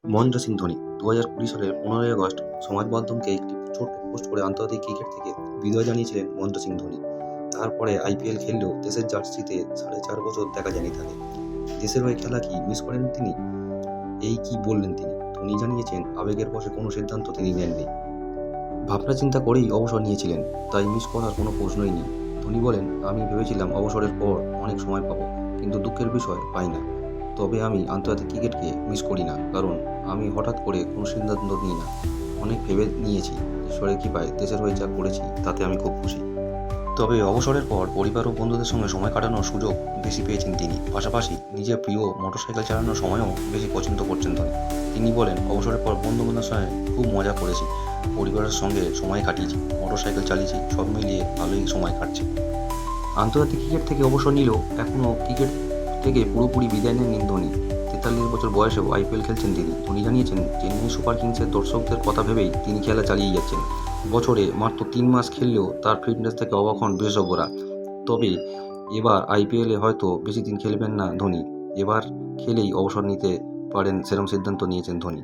মহেন্দ্র সিং ধোনি 2020 সালের 15ই আগস্ট সমাজ মাধ্যমকে একটি ছোট্ট পোস্ট করে আন্তর্জাতিক ক্রিকেট থেকে বিদায় জানিয়েছিলেন মহেন্দ্র সিং ধোনি। তারপরে আইপিএল খেললেও দেশের জার্সিতে 4.5 বছর দেখা যায়নি তাকে। দেশের হয়ে খেলা কি মিস করেন তিনি? এই কি বললেন তিনি? ধোনি জানিয়েছেন আবেগের বশে কোনো সিদ্ধান্ত তিনি নেননি। ভাবনা চিন্তা করেই অবসর নিয়েছিলেন, তাই মিস করার কোনো প্রশ্নই নেই। ধোনি বলেন, আমি ভেবেছিলাম অবসরের পর অনেক সময় পাবো, কিন্তু দুঃখের বিষয় পাই না। তবে আমি আন্তর্জাতিক ক্রিকেটকে মিস করি না, কারণ আমি হঠাৎ করে কোনো সিদ্ধান্ত নিই না। অনেক ভেবে নিয়েছি। ঈশ্বরের কৃপায় দেশের হয়ে যা করেছি তাতে আমি খুব খুশি। তবে অবসরের পর পরিবার ও বন্ধুদের সঙ্গে সময় কাটানোর সুযোগ বেশি পেয়েছেন তিনি। পাশাপাশি নিজের প্রিয় মোটরসাইকেল চালানোর সময়ও বেশি পছন্দ করছেন ধোনি। তিনি বলেন, অবসরের পর বন্ধু বান্ধবের সঙ্গে খুব মজা করেছি, পরিবারের সঙ্গে সময় কাটিয়েছি, মোটরসাইকেল চালিয়েছি, সব মিলিয়ে ভালোই সময় কাটছে। আন্তর্জাতিক ক্রিকেট থেকে অবসর নিলেও এখনও ক্রিকেট থেকে পুরোপুরি বিদায় নেননি ধোনি। 43 বছর বয়সেও আইপিএল খেলছেন তিনি। ধোনি জানিয়েছেন, চেন্নাই সুপার কিংসের দর্শকদের কথা ভেবেই তিনি খেলা চালিয়ে যাচ্ছেন। বছরে মাত্র 3 মাস খেললেও তার ফিটনেস থেকে অবাক হন বিশেষজ্ঞরা। তবে এবার আইপিএলে হয়তো বেশি দিন খেলবেন না ধোনি। এবার খেলেই অবসর নিতে পারেন, সেরকম সিদ্ধান্ত নিয়েছেন ধোনি।